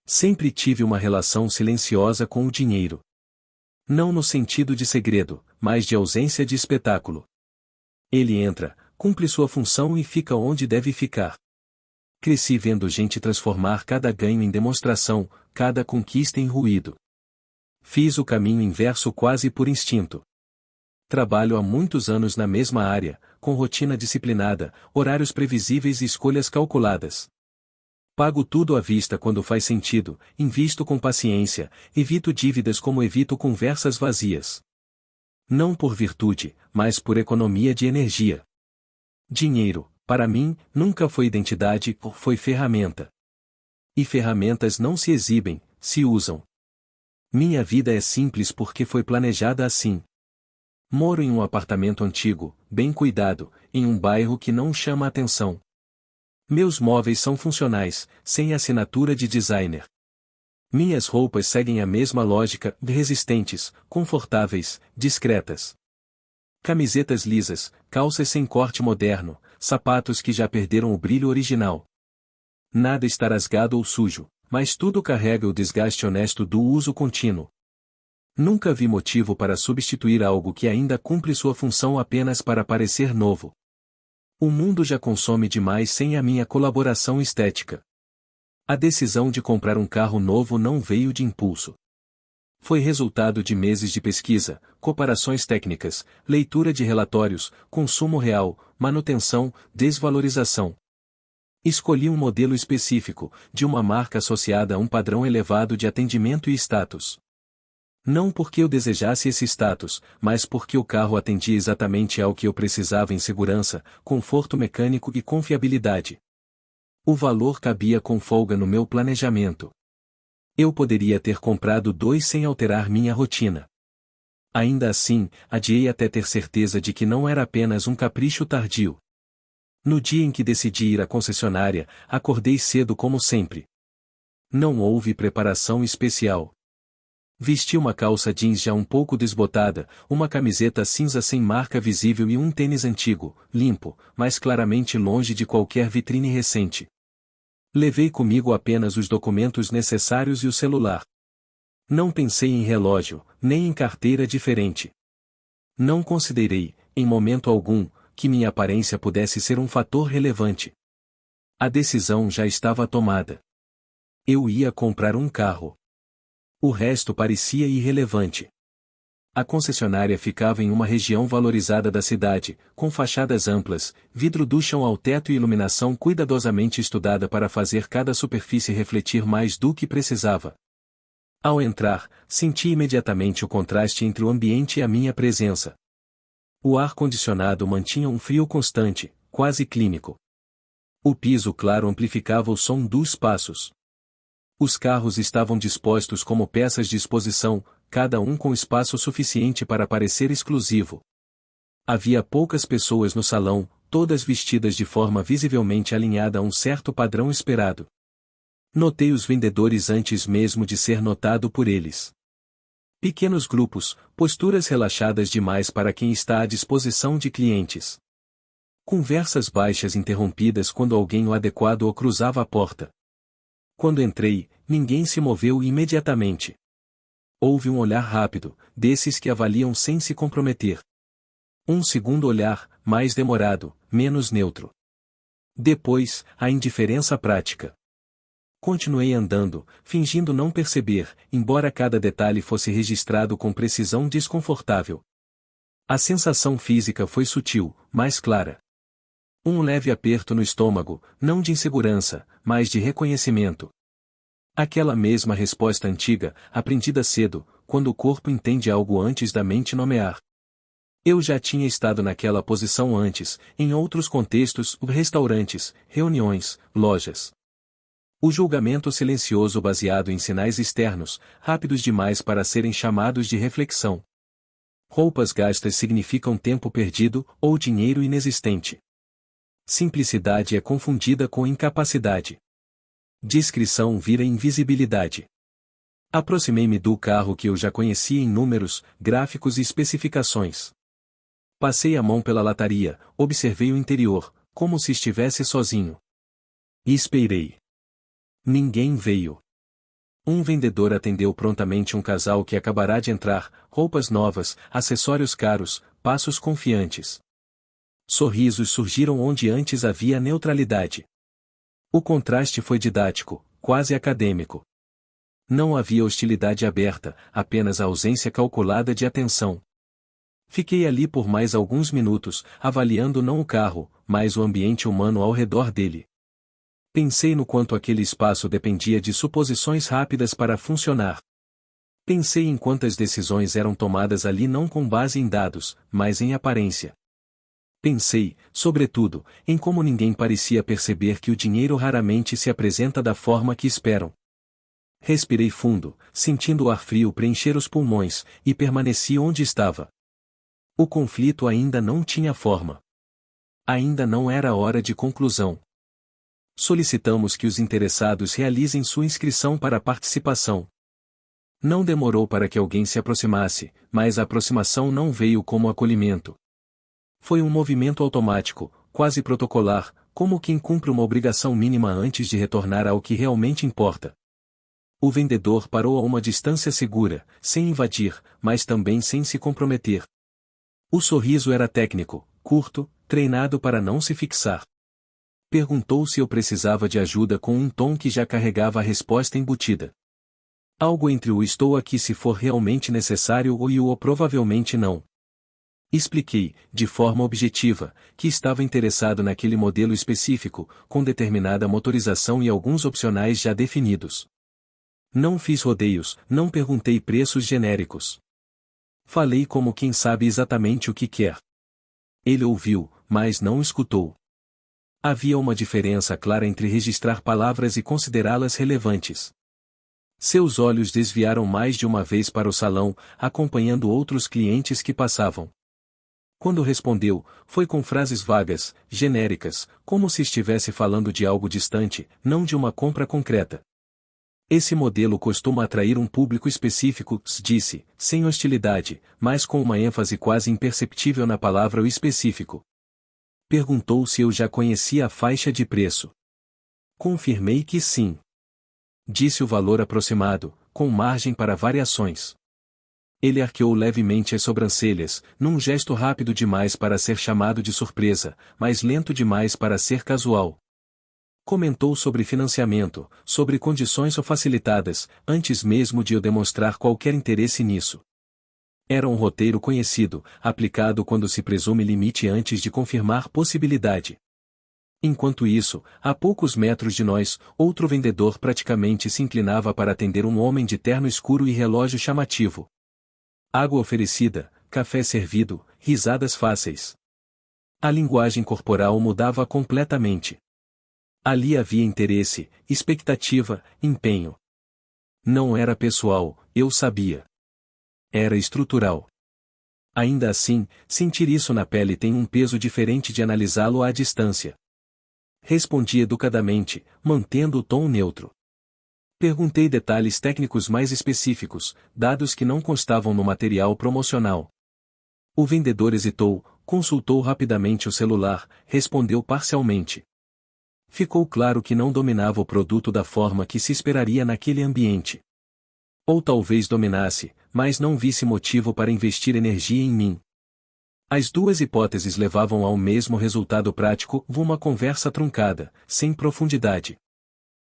Sempre tive uma relação silenciosa com o dinheiro. Não no sentido de segredo, mas de ausência de espetáculo. Ele entra, cumpre sua função e fica onde deve ficar. Cresci vendo gente transformar cada ganho em demonstração, cada conquista em ruído. Fiz o caminho inverso quase por instinto. Trabalho há muitos anos na mesma área, com rotina disciplinada, horários previsíveis e escolhas calculadas. Pago tudo à vista quando faz sentido, invisto com paciência, evito dívidas como evito conversas vazias. Não por virtude, mas por economia de energia. Dinheiro, para mim, nunca foi identidade, foi ferramenta. E ferramentas não se exibem, se usam. Minha vida é simples porque foi planejada assim. Moro em um apartamento antigo, bem cuidado, em um bairro que não chama atenção. Meus móveis são funcionais, sem assinatura de designer. Minhas roupas seguem a mesma lógica, resistentes, confortáveis, discretas. Camisetas lisas, calças sem corte moderno, sapatos que já perderam o brilho original. Nada está rasgado ou sujo, mas tudo carrega o desgaste honesto do uso contínuo. Nunca vi motivo para substituir algo que ainda cumpre sua função apenas para parecer novo. O mundo já consome demais sem a minha colaboração estética. A decisão de comprar um carro novo não veio de impulso. Foi resultado de meses de pesquisa, comparações técnicas, leitura de relatórios, consumo real, manutenção, desvalorização. Escolhi um modelo específico, de uma marca associada a um padrão elevado de atendimento e status. Não porque eu desejasse esse status, mas porque o carro atendia exatamente ao que eu precisava em segurança, conforto mecânico e confiabilidade. O valor cabia com folga no meu planejamento. Eu poderia ter comprado dois sem alterar minha rotina. Ainda assim, adiei até ter certeza de que não era apenas um capricho tardio. No dia em que decidi ir à concessionária, acordei cedo como sempre. Não houve preparação especial. Vesti uma calça jeans já um pouco desbotada, uma camiseta cinza sem marca visível e um tênis antigo, limpo, mas claramente longe de qualquer vitrine recente. Levei comigo apenas os documentos necessários e o celular. Não pensei em relógio, nem em carteira diferente. Não considerei, em momento algum, que minha aparência pudesse ser um fator relevante. A decisão já estava tomada. Eu ia comprar um carro. O resto parecia irrelevante. A concessionária ficava em uma região valorizada da cidade, com fachadas amplas, vidro do chão ao teto e iluminação cuidadosamente estudada para fazer cada superfície refletir mais do que precisava. Ao entrar, senti imediatamente o contraste entre o ambiente e a minha presença. O ar-condicionado mantinha um frio constante, quase clínico. O piso claro amplificava o som dos passos. Os carros estavam dispostos como peças de exposição, cada um com espaço suficiente para parecer exclusivo. Havia poucas pessoas no salão, todas vestidas de forma visivelmente alinhada a um certo padrão esperado. Notei os vendedores antes mesmo de ser notado por eles. Pequenos grupos, posturas relaxadas demais para quem está à disposição de clientes. Conversas baixas interrompidas quando alguém o adequado cruzava a porta. Quando entrei, ninguém se moveu imediatamente. Houve um olhar rápido, desses que avaliam sem se comprometer. Um segundo olhar, mais demorado, menos neutro. Depois, a indiferença prática. Continuei andando, fingindo não perceber, embora cada detalhe fosse registrado com precisão desconfortável. A sensação física foi sutil, mas clara. Um leve aperto no estômago, não de insegurança, mas de reconhecimento. Aquela mesma resposta antiga, aprendida cedo, quando o corpo entende algo antes da mente nomear. Eu já tinha estado naquela posição antes, em outros contextos, restaurantes, reuniões, lojas. O julgamento silencioso baseado em sinais externos, rápidos demais para serem chamados de reflexão. Roupas gastas significam tempo perdido, ou dinheiro inexistente. Simplicidade é confundida com incapacidade. Discrição vira invisibilidade. Aproximei-me do carro que eu já conhecia em números, gráficos e especificações. Passei a mão pela lataria, observei o interior, como se estivesse sozinho. E esperei. Ninguém veio. Um vendedor atendeu prontamente um casal que acabará de entrar, roupas novas, acessórios caros, passos confiantes. Sorrisos surgiram onde antes havia neutralidade. O contraste foi didático, quase acadêmico. Não havia hostilidade aberta, apenas a ausência calculada de atenção. Fiquei ali por mais alguns minutos, avaliando não o carro, mas o ambiente humano ao redor dele. Pensei no quanto aquele espaço dependia de suposições rápidas para funcionar. Pensei em quantas decisões eram tomadas ali não com base em dados, mas em aparência. Pensei, sobretudo, em como ninguém parecia perceber que o dinheiro raramente se apresenta da forma que esperam. Respirei fundo, sentindo o ar frio preencher os pulmões, e permaneci onde estava. O conflito ainda não tinha forma. Ainda não era hora de conclusão. Solicitamos que os interessados realizem sua inscrição para a participação. Não demorou para que alguém se aproximasse, mas a aproximação não veio como acolhimento. Foi um movimento automático, quase protocolar, como quem cumpre uma obrigação mínima antes de retornar ao que realmente importa. O vendedor parou a uma distância segura, sem invadir, mas também sem se comprometer. O sorriso era técnico, curto, treinado para não se fixar. Perguntou se eu precisava de ajuda com um tom que já carregava a resposta embutida. Algo entre o estou aqui se for realmente necessário e o provavelmente não. Expliquei, de forma objetiva, que estava interessado naquele modelo específico, com determinada motorização e alguns opcionais já definidos. Não fiz rodeios, não perguntei preços genéricos. Falei como quem sabe exatamente o que quer. Ele ouviu, mas não escutou. Havia uma diferença clara entre registrar palavras e considerá-las relevantes. Seus olhos desviaram mais de uma vez para o salão, acompanhando outros clientes que passavam. Quando respondeu, foi com frases vagas, genéricas, como se estivesse falando de algo distante, não de uma compra concreta. Esse modelo costuma atrair um público específico, disse, sem hostilidade, mas com uma ênfase quase imperceptível na palavra o específico. Perguntou se eu já conhecia a faixa de preço. Confirmei que sim. Disse o valor aproximado, com margem para variações. Ele arqueou levemente as sobrancelhas, num gesto rápido demais para ser chamado de surpresa, mas lento demais para ser casual. Comentou sobre financiamento, sobre condições facilitadas, antes mesmo de eu demonstrar qualquer interesse nisso. Era um roteiro conhecido, aplicado quando se presume limite antes de confirmar possibilidade. Enquanto isso, a poucos metros de nós, outro vendedor praticamente se inclinava para atender um homem de terno escuro e relógio chamativo. Água oferecida, café servido, risadas fáceis. A linguagem corporal mudava completamente. Ali havia interesse, expectativa, empenho. Não era pessoal, eu sabia. Era estrutural. Ainda assim, sentir isso na pele tem um peso diferente de analisá-lo à distância. Respondi educadamente, mantendo o tom neutro. Perguntei detalhes técnicos mais específicos, dados que não constavam no material promocional. O vendedor hesitou, consultou rapidamente o celular, respondeu parcialmente. Ficou claro que não dominava o produto da forma que se esperaria naquele ambiente. Ou talvez dominasse, mas não visse motivo para investir energia em mim. As duas hipóteses levavam ao mesmo resultado prático, uma conversa truncada, sem profundidade.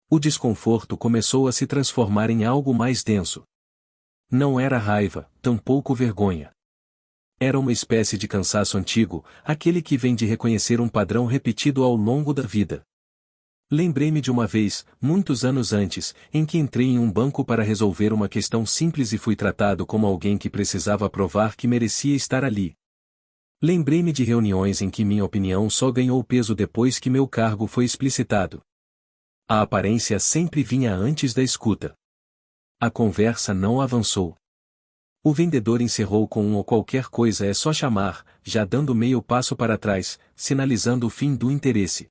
O desconforto começou a se transformar em algo mais denso. Não era raiva, tampouco vergonha. Era uma espécie de cansaço antigo, aquele que vem de reconhecer um padrão repetido ao longo da vida. Lembrei-me de uma vez, muitos anos antes, em que entrei em um banco para resolver uma questão simples e fui tratado como alguém que precisava provar que merecia estar ali. Lembrei-me de reuniões em que minha opinião só ganhou peso depois que meu cargo foi explicitado. A aparência sempre vinha antes da escuta. A conversa não avançou. O vendedor encerrou com um ou qualquer coisa é só chamar, já dando meio passo para trás, sinalizando o fim do interesse.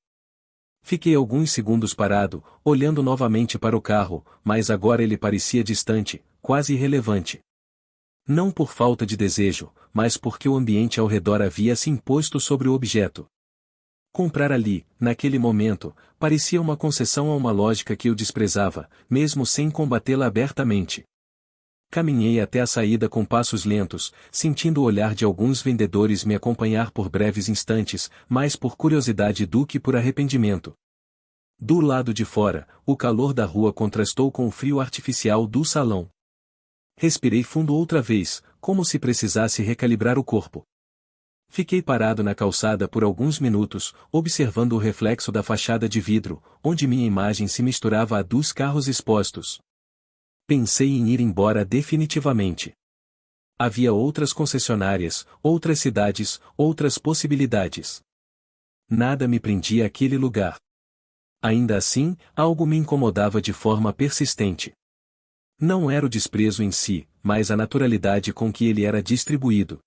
Fiquei alguns segundos parado, olhando novamente para o carro, mas agora ele parecia distante, quase irrelevante. Não por falta de desejo, mas porque o ambiente ao redor havia se imposto sobre o objeto. Comprar ali, naquele momento, Parecia uma concessão a uma lógica que eu desprezava, mesmo sem combatê-la abertamente. Caminhei até a saída com passos lentos, sentindo o olhar de alguns vendedores me acompanhar por breves instantes, mais por curiosidade do que por arrependimento. Do lado de fora, o calor da rua contrastou com o frio artificial do salão. Respirei fundo outra vez, como se precisasse recalibrar o corpo. Fiquei parado na calçada por alguns minutos, observando o reflexo da fachada de vidro, onde minha imagem se misturava à dos carros expostos. Pensei em ir embora definitivamente. Havia outras concessionárias, outras cidades, outras possibilidades. Nada me prendia àquele lugar. Ainda assim, algo me incomodava de forma persistente. Não era o desprezo em si, mas a naturalidade com que ele era distribuído.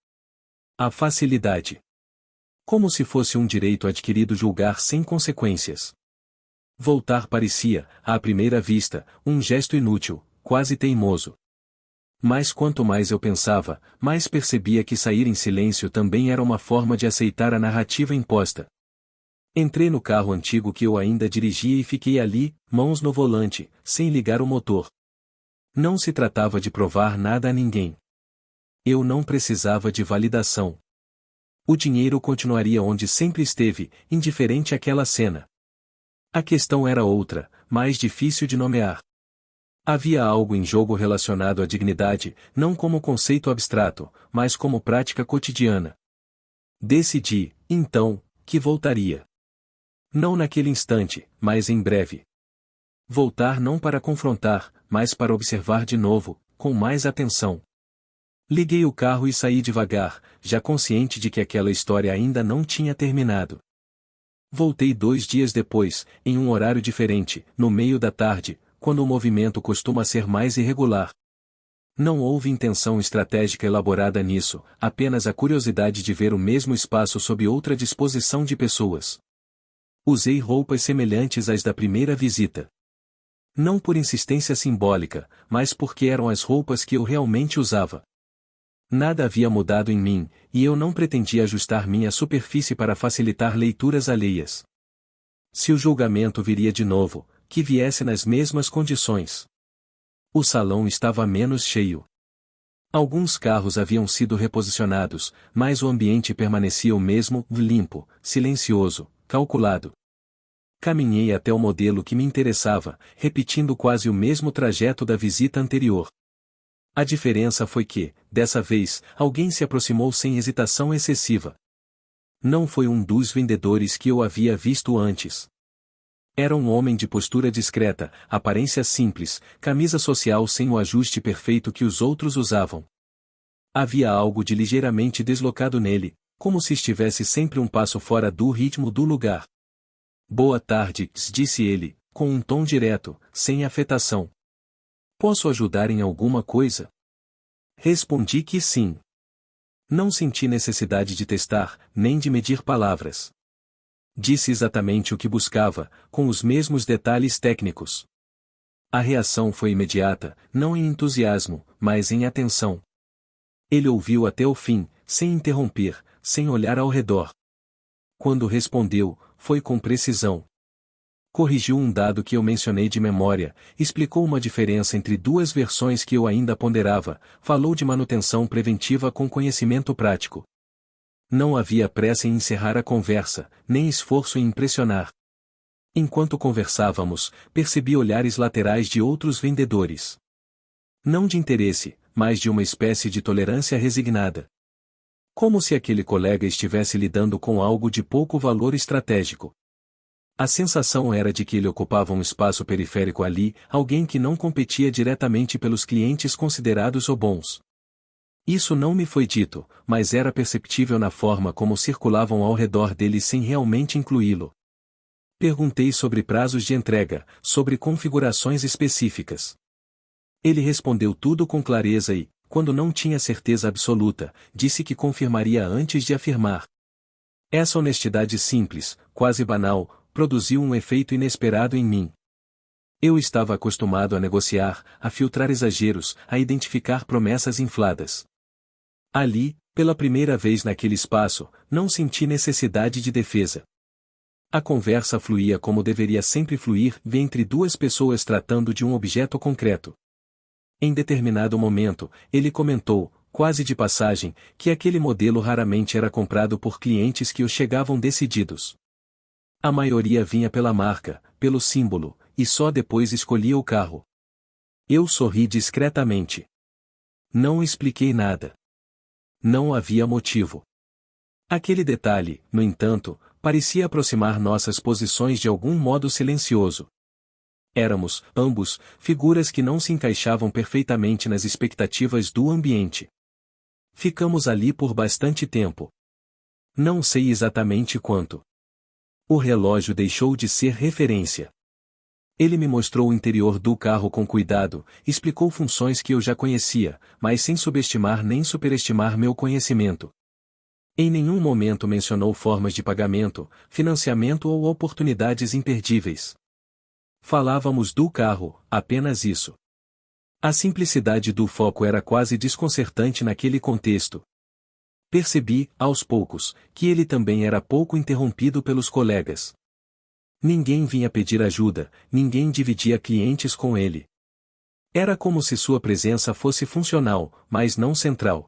A facilidade. Como se fosse um direito adquirido julgar sem consequências. Voltar parecia, à primeira vista, um gesto inútil, quase teimoso. Mas quanto mais eu pensava, mais percebia que sair em silêncio também era uma forma de aceitar a narrativa imposta. Entrei no carro antigo que eu ainda dirigia e fiquei ali, mãos no volante, sem ligar o motor. Não se tratava de provar nada a ninguém. Eu não precisava de validação. O dinheiro continuaria onde sempre esteve, indiferente àquela cena. A questão era outra, mais difícil de nomear. Havia algo em jogo relacionado à dignidade, não como conceito abstrato, mas como prática cotidiana. Decidi, então, que voltaria. Não naquele instante, mas em breve. Voltar não para confrontar, mas para observar de novo, com mais atenção. Liguei o carro e saí devagar, já consciente de que aquela história ainda não tinha terminado. Voltei 2 dias depois, em um horário diferente, no meio da tarde, quando o movimento costuma ser mais irregular. Não houve intenção estratégica elaborada nisso, apenas a curiosidade de ver o mesmo espaço sob outra disposição de pessoas. Usei roupas semelhantes às da primeira visita. Não por insistência simbólica, mas porque eram as roupas que eu realmente usava. Nada havia mudado em mim, e eu não pretendia ajustar minha superfície para facilitar leituras alheias. Se o julgamento viria de novo, que viesse nas mesmas condições. O salão estava menos cheio. Alguns carros haviam sido reposicionados, mas o ambiente permanecia o mesmo, limpo, silencioso, calculado. Caminhei até o modelo que me interessava, repetindo quase o mesmo trajeto da visita anterior. A diferença foi que, dessa vez, alguém se aproximou sem hesitação excessiva. Não foi um dos vendedores que eu havia visto antes. Era um homem de postura discreta, aparência simples, camisa social sem o ajuste perfeito que os outros usavam. Havia algo de ligeiramente deslocado nele, como se estivesse sempre um passo fora do ritmo do lugar. Boa tarde, disse ele, com um tom direto, sem afetação. Posso ajudar em alguma coisa? Respondi que sim. Não senti necessidade de testar, nem de medir palavras. Disse exatamente o que buscava, com os mesmos detalhes técnicos. A reação foi imediata, não em entusiasmo, mas em atenção. Ele ouviu até o fim, sem interromper, sem olhar ao redor. Quando respondeu, foi com precisão. Corrigiu um dado que eu mencionei de memória, explicou uma diferença entre 2 versões que eu ainda ponderava, falou de manutenção preventiva com conhecimento prático. Não havia pressa em encerrar a conversa, nem esforço em impressionar. Enquanto conversávamos, percebi olhares laterais de outros vendedores. Não de interesse, mas de uma espécie de tolerância resignada. Como se aquele colega estivesse lidando com algo de pouco valor estratégico. A sensação era de que ele ocupava um espaço periférico ali, alguém que não competia diretamente pelos clientes considerados ou bons. Isso não me foi dito, mas era perceptível na forma como circulavam ao redor dele sem realmente incluí-lo. Perguntei sobre prazos de entrega, sobre configurações específicas. Ele respondeu tudo com clareza e, quando não tinha certeza absoluta, disse que confirmaria antes de afirmar. Essa honestidade simples, quase banal, produziu um efeito inesperado em mim. Eu estava acostumado a negociar, a filtrar exageros, a identificar promessas infladas. Ali, pela primeira vez naquele espaço, não senti necessidade de defesa. A conversa fluía como deveria sempre fluir entre duas pessoas tratando de um objeto concreto. Em determinado momento, ele comentou, quase de passagem, que aquele modelo raramente era comprado por clientes que o chegavam decididos. A maioria vinha pela marca, pelo símbolo, e só depois escolhia o carro. Eu sorri discretamente. Não expliquei nada. Não havia motivo. Aquele detalhe, no entanto, parecia aproximar nossas posições de algum modo silencioso. Éramos, ambos, figuras que não se encaixavam perfeitamente nas expectativas do ambiente. Ficamos ali por bastante tempo. Não sei exatamente quanto. O relógio deixou de ser referência. Ele me mostrou o interior do carro com cuidado, explicou funções que eu já conhecia, mas sem subestimar nem superestimar meu conhecimento. Em nenhum momento mencionou formas de pagamento, financiamento ou oportunidades imperdíveis. Falávamos do carro, apenas isso. A simplicidade do foco era quase desconcertante naquele contexto. Percebi, aos poucos, que ele também era pouco interrompido pelos colegas. Ninguém vinha pedir ajuda, ninguém dividia clientes com ele. Era como se sua presença fosse funcional, mas não central.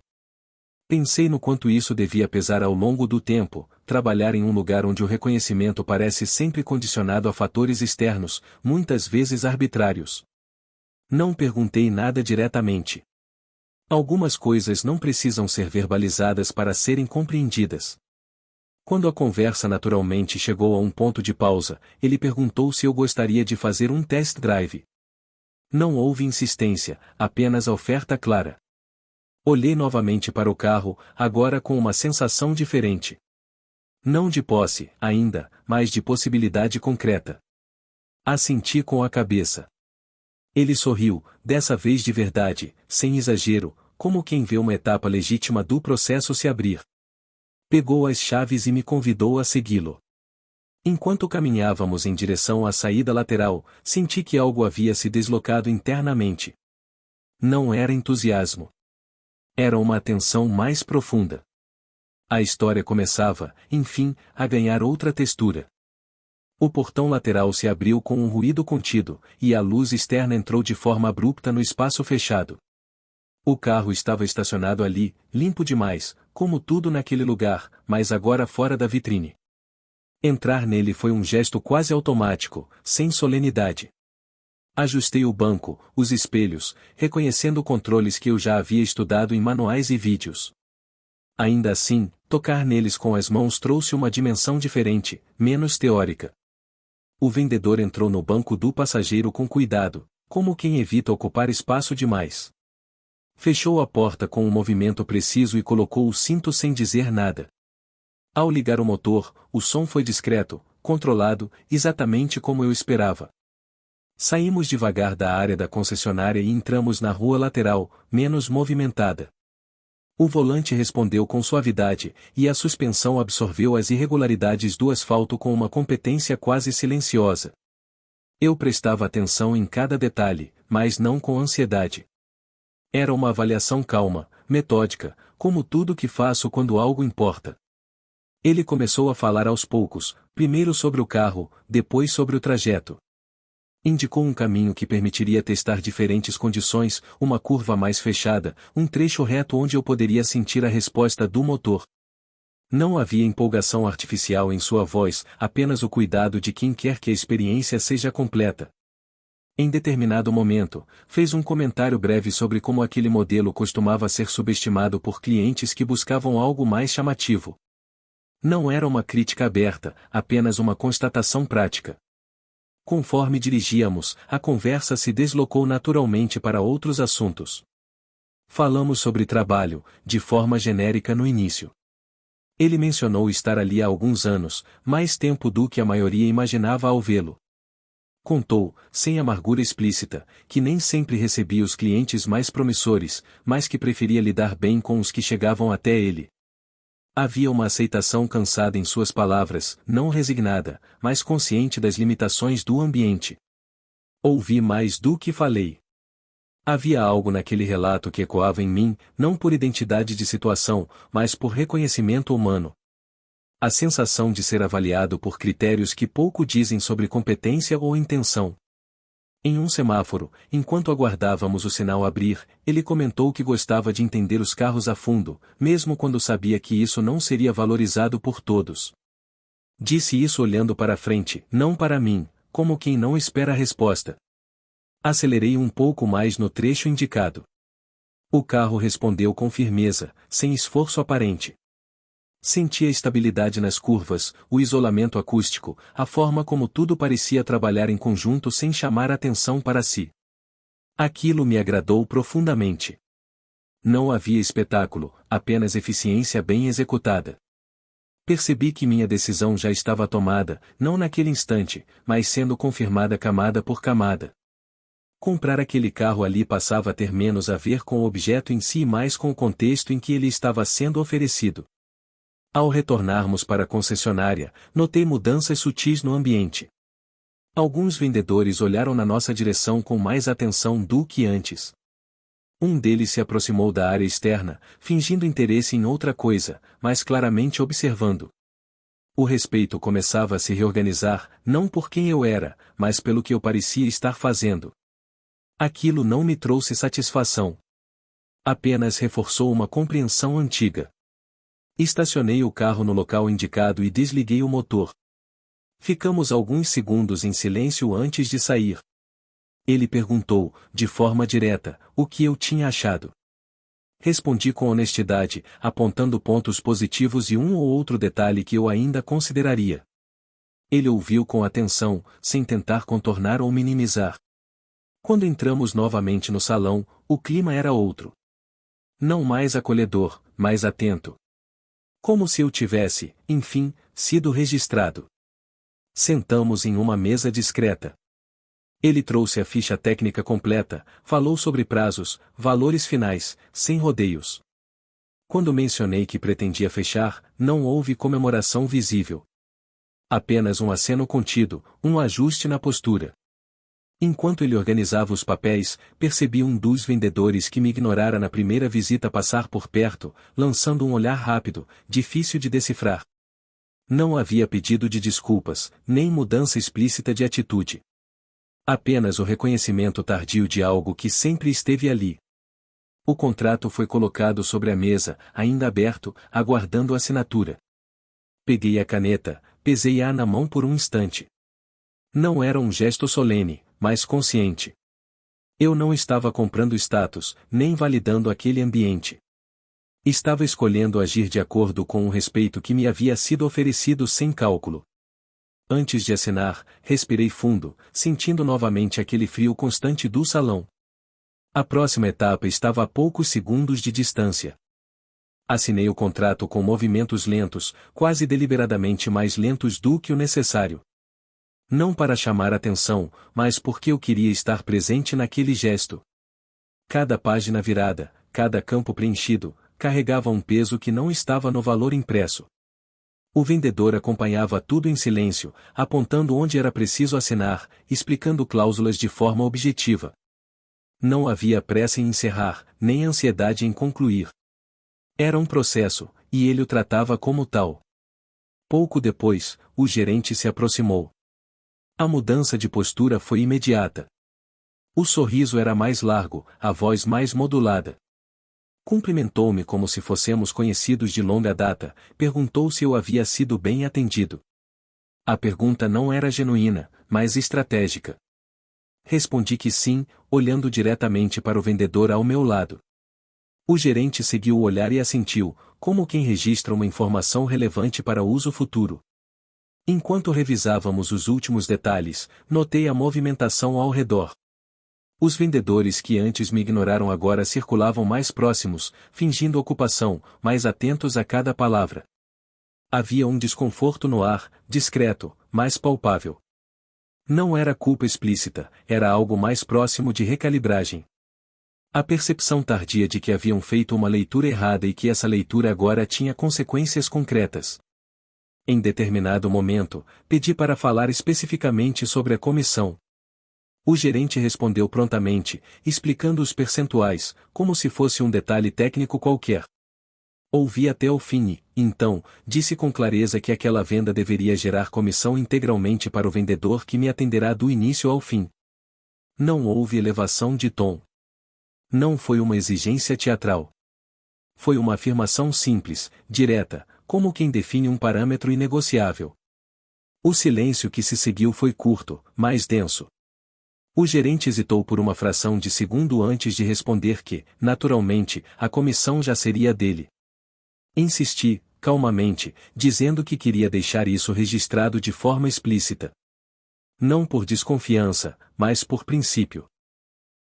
Pensei no quanto isso devia pesar ao longo do tempo, trabalhar em um lugar onde o reconhecimento parece sempre condicionado a fatores externos, muitas vezes arbitrários. Não perguntei nada diretamente. Algumas coisas não precisam ser verbalizadas para serem compreendidas. Quando a conversa naturalmente chegou a um ponto de pausa, ele perguntou se eu gostaria de fazer um test drive. Não houve insistência, apenas a oferta clara. Olhei novamente para o carro, agora com uma sensação diferente. Não de posse, ainda, mas de possibilidade concreta. Assenti com a cabeça. Ele sorriu, dessa vez de verdade, sem exagero, como quem vê uma etapa legítima do processo se abrir. Pegou as chaves e me convidou a segui-lo. Enquanto caminhávamos em direção à saída lateral, senti que algo havia se deslocado internamente. Não era entusiasmo. Era uma atenção mais profunda. A história começava, enfim, a ganhar outra textura. O portão lateral se abriu com um ruído contido, e a luz externa entrou de forma abrupta no espaço fechado. O carro estava estacionado ali, limpo demais, como tudo naquele lugar, mas agora fora da vitrine. Entrar nele foi um gesto quase automático, sem solenidade. Ajustei o banco, os espelhos, reconhecendo controles que eu já havia estudado em manuais e vídeos. Ainda assim, tocar neles com as mãos trouxe uma dimensão diferente, menos teórica. O vendedor entrou no banco do passageiro com cuidado, como quem evita ocupar espaço demais. Fechou a porta com um movimento preciso e colocou o cinto sem dizer nada. Ao ligar o motor, o som foi discreto, controlado, exatamente como eu esperava. Saímos devagar da área da concessionária e entramos na rua lateral, menos movimentada. O volante respondeu com suavidade, e a suspensão absorveu as irregularidades do asfalto com uma competência quase silenciosa. Eu prestava atenção em cada detalhe, mas não com ansiedade. Era uma avaliação calma, metódica, como tudo que faço quando algo importa. Ele começou a falar aos poucos, primeiro sobre o carro, depois sobre o trajeto. Indicou um caminho que permitiria testar diferentes condições, uma curva mais fechada, um trecho reto onde eu poderia sentir a resposta do motor. Não havia empolgação artificial em sua voz, apenas o cuidado de quem quer que a experiência seja completa. Em determinado momento, fez um comentário breve sobre como aquele modelo costumava ser subestimado por clientes que buscavam algo mais chamativo. Não era uma crítica aberta, apenas uma constatação prática. Conforme dirigíamos, a conversa se deslocou naturalmente para outros assuntos. Falamos sobre trabalho, de forma genérica no início. Ele mencionou estar ali há alguns anos, mais tempo do que a maioria imaginava ao vê-lo. Contou, sem amargura explícita, que nem sempre recebia os clientes mais promissores, mas que preferia lidar bem com os que chegavam até ele. Havia uma aceitação cansada em suas palavras, não resignada, mas consciente das limitações do ambiente. Ouvi mais do que falei. Havia algo naquele relato que ecoava em mim, não por identidade de situação, mas por reconhecimento humano. A sensação de ser avaliado por critérios que pouco dizem sobre competência ou intenção. Em um semáforo, enquanto aguardávamos o sinal abrir, ele comentou que gostava de entender os carros a fundo, mesmo quando sabia que isso não seria valorizado por todos. Disse isso olhando para frente, não para mim, como quem não espera a resposta. Acelerei um pouco mais no trecho indicado. O carro respondeu com firmeza, sem esforço aparente. Senti a estabilidade nas curvas, o isolamento acústico, a forma como tudo parecia trabalhar em conjunto sem chamar atenção para si. Aquilo me agradou profundamente. Não havia espetáculo, apenas eficiência bem executada. Percebi que minha decisão já estava tomada, não naquele instante, mas sendo confirmada camada por camada. Comprar aquele carro ali passava a ter menos a ver com o objeto em si e mais com o contexto em que ele estava sendo oferecido. Ao retornarmos para a concessionária, notei mudanças sutis no ambiente. Alguns vendedores olharam na nossa direção com mais atenção do que antes. Um deles se aproximou da área externa, fingindo interesse em outra coisa, mas claramente observando. O respeito começava a se reorganizar, não por quem eu era, mas pelo que eu parecia estar fazendo. Aquilo não me trouxe satisfação. Apenas reforçou uma compreensão antiga. Estacionei o carro no local indicado e desliguei o motor. Ficamos alguns segundos em silêncio antes de sair. Ele perguntou, de forma direta, o que eu tinha achado. Respondi com honestidade, apontando pontos positivos e um ou outro detalhe que eu ainda consideraria. Ele ouviu com atenção, sem tentar contornar ou minimizar. Quando entramos novamente no salão, o clima era outro. Não mais acolhedor, mais atento. Como se eu tivesse, enfim, sido registrado. Sentamos em uma mesa discreta. Ele trouxe a ficha técnica completa, falou sobre prazos, valores finais, sem rodeios. Quando mencionei que pretendia fechar, não houve comemoração visível. Apenas um aceno contido, um ajuste na postura. Enquanto ele organizava os papéis, percebi um dos vendedores que me ignorara na primeira visita passar por perto, lançando um olhar rápido, difícil de decifrar. Não havia pedido de desculpas, nem mudança explícita de atitude. Apenas o reconhecimento tardio de algo que sempre esteve ali. O contrato foi colocado sobre a mesa, ainda aberto, aguardando a assinatura. Peguei a caneta, pesei-a na mão por um instante. Não era um gesto solene, mas consciente. Eu não estava comprando status, nem validando aquele ambiente. Estava escolhendo agir de acordo com o respeito que me havia sido oferecido sem cálculo. Antes de assinar, respirei fundo, sentindo novamente aquele frio constante do salão. A próxima etapa estava a poucos segundos de distância. Assinei o contrato com movimentos lentos, quase deliberadamente mais lentos do que o necessário. Não para chamar atenção, mas porque eu queria estar presente naquele gesto. Cada página virada, cada campo preenchido, carregava um peso que não estava no valor impresso. O vendedor acompanhava tudo em silêncio, apontando onde era preciso assinar, explicando cláusulas de forma objetiva. Não havia pressa em encerrar, nem ansiedade em concluir. Era um processo, e ele o tratava como tal. Pouco depois, o gerente se aproximou. A mudança de postura foi imediata. O sorriso era mais largo, a voz mais modulada. Cumprimentou-me como se fôssemos conhecidos de longa data, perguntou se eu havia sido bem atendido. A pergunta não era genuína, mas estratégica. Respondi que sim, olhando diretamente para o vendedor ao meu lado. O gerente seguiu o olhar e assentiu, como quem registra uma informação relevante para uso futuro. Enquanto revisávamos os últimos detalhes, notei a movimentação ao redor. Os vendedores que antes me ignoraram agora circulavam mais próximos, fingindo ocupação, mais atentos a cada palavra. Havia um desconforto no ar, discreto, mais palpável. Não era culpa explícita, era algo mais próximo de recalibragem. A percepção tardia de que haviam feito uma leitura errada e que essa leitura agora tinha consequências concretas. Em determinado momento, pedi para falar especificamente sobre a comissão. O gerente respondeu prontamente, explicando os percentuais, como se fosse um detalhe técnico qualquer. Ouvi até o fim e, então, disse com clareza que aquela venda deveria gerar comissão integralmente para o vendedor que me atenderá do início ao fim. Não houve elevação de tom. Não foi uma exigência teatral. Foi uma afirmação simples, direta, como quem define um parâmetro inegociável. O silêncio que se seguiu foi curto, mas denso. O gerente hesitou por uma fração de segundo antes de responder que, naturalmente, a comissão já seria dele. Insisti, calmamente, dizendo que queria deixar isso registrado de forma explícita. Não por desconfiança, mas por princípio.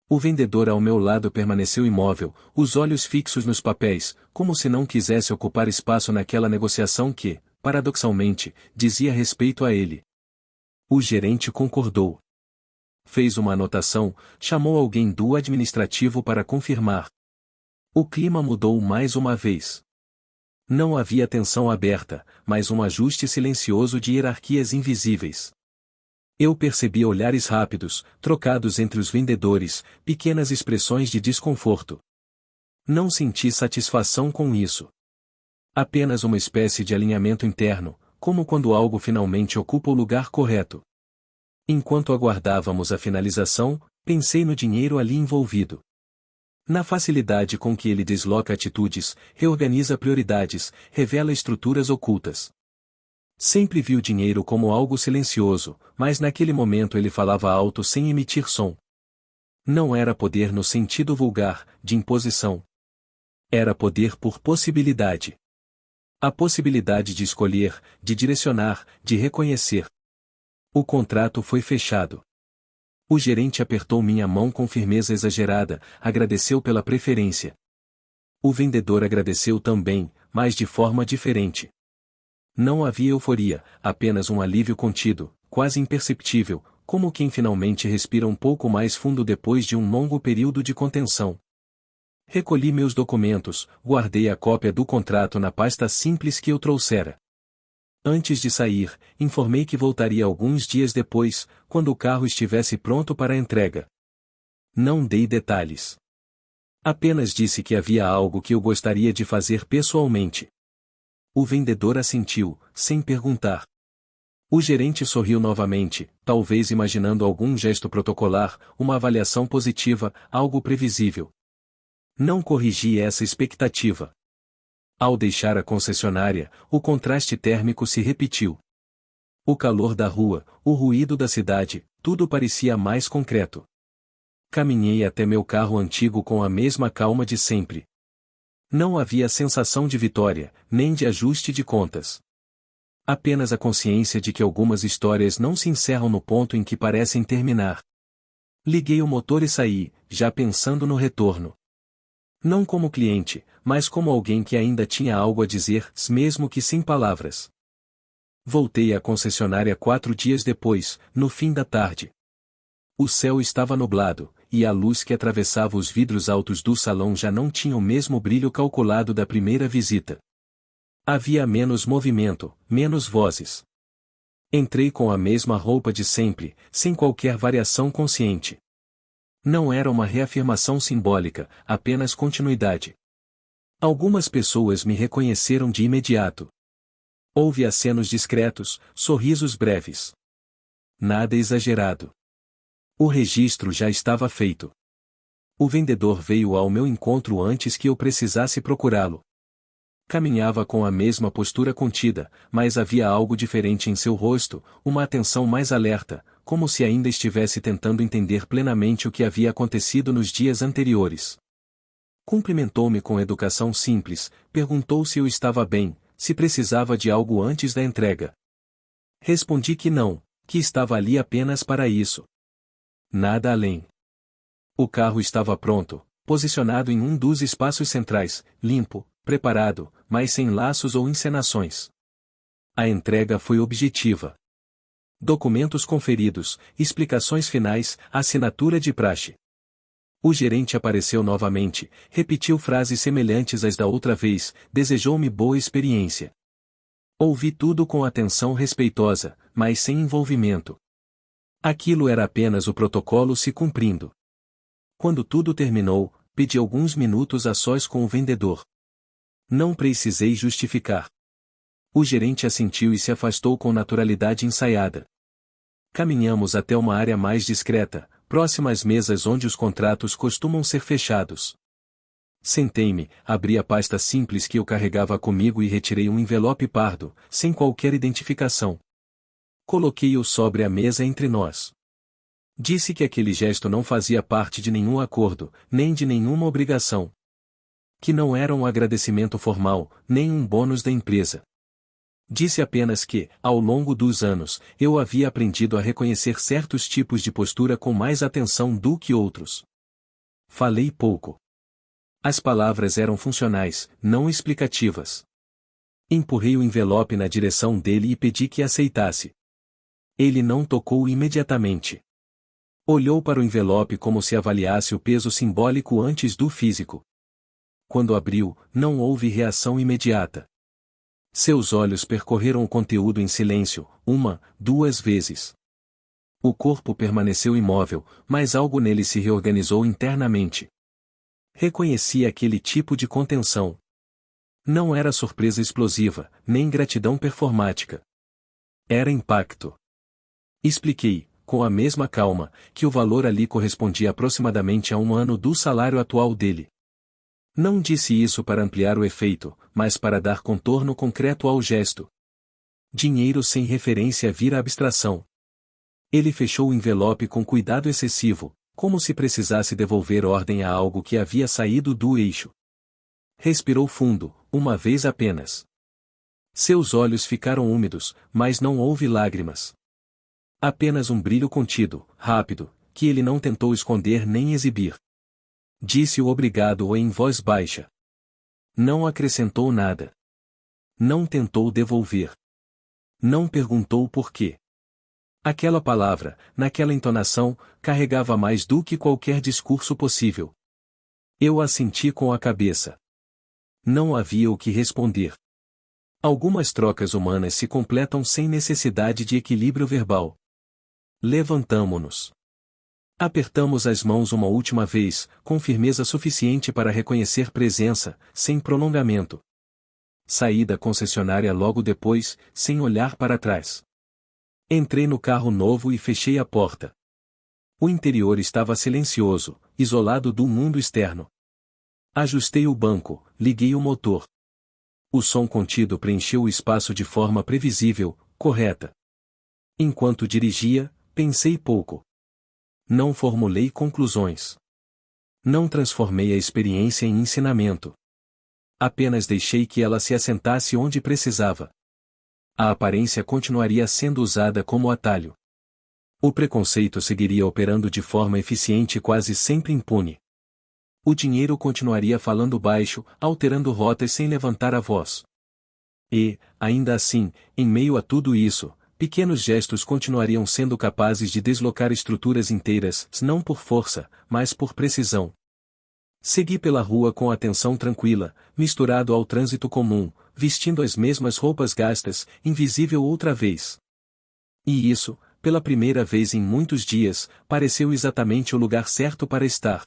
O vendedor ao meu lado permaneceu imóvel, os olhos fixos nos papéis, como se não quisesse ocupar espaço naquela negociação que, paradoxalmente, dizia respeito a ele. O gerente concordou. Fez uma anotação, chamou alguém do administrativo para confirmar. O clima mudou mais uma vez. Não havia tensão aberta, mas um ajuste silencioso de hierarquias invisíveis. Eu percebi olhares rápidos, trocados entre os vendedores, pequenas expressões de desconforto. Não senti satisfação com isso. Apenas uma espécie de alinhamento interno, como quando algo finalmente ocupa o lugar correto. Enquanto aguardávamos a finalização, pensei no dinheiro ali envolvido. Na facilidade com que ele desloca atitudes, reorganiza prioridades, revela estruturas ocultas. Sempre vi o dinheiro como algo silencioso, mas naquele momento ele falava alto sem emitir som. Não era poder no sentido vulgar, de imposição. Era poder por possibilidade. A possibilidade de escolher, de direcionar, de reconhecer. O contrato foi fechado. O gerente apertou minha mão com firmeza exagerada, agradeceu pela preferência. O vendedor agradeceu também, mas de forma diferente. Não havia euforia, apenas um alívio contido, quase imperceptível, como quem finalmente respira um pouco mais fundo depois de um longo período de contenção. Recolhi meus documentos, guardei a cópia do contrato na pasta simples que eu trouxera. Antes de sair, informei que voltaria alguns dias depois, quando o carro estivesse pronto para a entrega. Não dei detalhes. Apenas disse que havia algo que eu gostaria de fazer pessoalmente. O vendedor assentiu, sem perguntar. O gerente sorriu novamente, talvez imaginando algum gesto protocolar, uma avaliação positiva, algo previsível. Não corrigi essa expectativa. Ao deixar a concessionária, o contraste térmico se repetiu. O calor da rua, o ruído da cidade, tudo parecia mais concreto. Caminhei até meu carro antigo com a mesma calma de sempre. Não havia sensação de vitória, nem de ajuste de contas. Apenas a consciência de que algumas histórias não se encerram no ponto em que parecem terminar. Liguei o motor e saí, já pensando no retorno. Não como cliente, mas como alguém que ainda tinha algo a dizer, mesmo que sem palavras. Voltei à concessionária 4 dias depois, no fim da tarde. O céu estava nublado, e a luz que atravessava os vidros altos do salão já não tinha o mesmo brilho calculado da primeira visita. Havia menos movimento, menos vozes. Entrei com a mesma roupa de sempre, sem qualquer variação consciente. Não era uma reafirmação simbólica, apenas continuidade. Algumas pessoas me reconheceram de imediato. Houve acenos discretos, sorrisos breves. Nada exagerado. O registro já estava feito. O vendedor veio ao meu encontro antes que eu precisasse procurá-lo. Caminhava com a mesma postura contida, mas havia algo diferente em seu rosto, uma atenção mais alerta, como se ainda estivesse tentando entender plenamente o que havia acontecido nos dias anteriores. Cumprimentou-me com educação simples, perguntou se eu estava bem, se precisava de algo antes da entrega. Respondi que não, que estava ali apenas para isso. Nada além. O carro estava pronto, posicionado em um dos espaços centrais, limpo, preparado, mas sem laços ou encenações. A entrega foi objetiva. Documentos conferidos, explicações finais, assinatura de praxe. O gerente apareceu novamente, repetiu frases semelhantes às da outra vez, desejou-me boa experiência. Ouvi tudo com atenção respeitosa, mas sem envolvimento. Aquilo era apenas o protocolo se cumprindo. Quando tudo terminou, pedi alguns minutos a sós com o vendedor. Não precisei justificar. O gerente assentiu e se afastou com naturalidade ensaiada. Caminhamos até uma área mais discreta, próxima às mesas onde os contratos costumam ser fechados. Sentei-me, abri a pasta simples que eu carregava comigo e retirei um envelope pardo, sem qualquer identificação. Coloquei-o sobre a mesa entre nós. Disse que aquele gesto não fazia parte de nenhum acordo, nem de nenhuma obrigação. Que não era um agradecimento formal, nem um bônus da empresa. Disse apenas que, ao longo dos anos, eu havia aprendido a reconhecer certos tipos de postura com mais atenção do que outros. Falei pouco. As palavras eram funcionais, não explicativas. Empurrei o envelope na direção dele e pedi que aceitasse. Ele não tocou imediatamente. Olhou para o envelope como se avaliasse o peso simbólico antes do físico. Quando abriu, não houve reação imediata. Seus olhos percorreram o conteúdo em silêncio, 2 vezes. O corpo permaneceu imóvel, mas algo nele se reorganizou internamente. Reconheci aquele tipo de contenção. Não era surpresa explosiva, nem gratidão performática. Era impacto. Expliquei, com a mesma calma, que o valor ali correspondia aproximadamente a 1 ano do salário atual dele. Não disse isso para ampliar o efeito, mas para dar contorno concreto ao gesto. Dinheiro sem referência vira abstração. Ele fechou o envelope com cuidado excessivo, como se precisasse devolver ordem a algo que havia saído do eixo. Respirou fundo, uma vez apenas. Seus olhos ficaram úmidos, mas não houve lágrimas. Apenas um brilho contido, rápido, que ele não tentou esconder nem exibir. Disse o obrigado em voz baixa. Não acrescentou nada. Não tentou devolver. Não perguntou por quê. Aquela palavra, naquela entonação, carregava mais do que qualquer discurso possível. Eu assenti com a cabeça. Não havia o que responder. Algumas trocas humanas se completam sem necessidade de equilíbrio verbal. Levantamo-nos. Apertamos as mãos uma última vez, com firmeza suficiente para reconhecer presença, sem prolongamento. Saí da concessionária logo depois, sem olhar para trás. Entrei no carro novo e fechei a porta. O interior estava silencioso, isolado do mundo externo. Ajustei o banco, liguei o motor. O som contido preencheu o espaço de forma previsível, correta. Enquanto dirigia, pensei pouco. Não formulei conclusões. Não transformei a experiência em ensinamento. Apenas deixei que ela se assentasse onde precisava. A aparência continuaria sendo usada como atalho. O preconceito seguiria operando de forma eficiente e quase sempre impune. O dinheiro continuaria falando baixo, alterando rotas sem levantar a voz. E, ainda assim, em meio a tudo isso, pequenos gestos continuariam sendo capazes de deslocar estruturas inteiras, não por força, mas por precisão. Segui pela rua com atenção tranquila, misturado ao trânsito comum, vestindo as mesmas roupas gastas, invisível outra vez. E isso, pela primeira vez em muitos dias, pareceu exatamente o lugar certo para estar.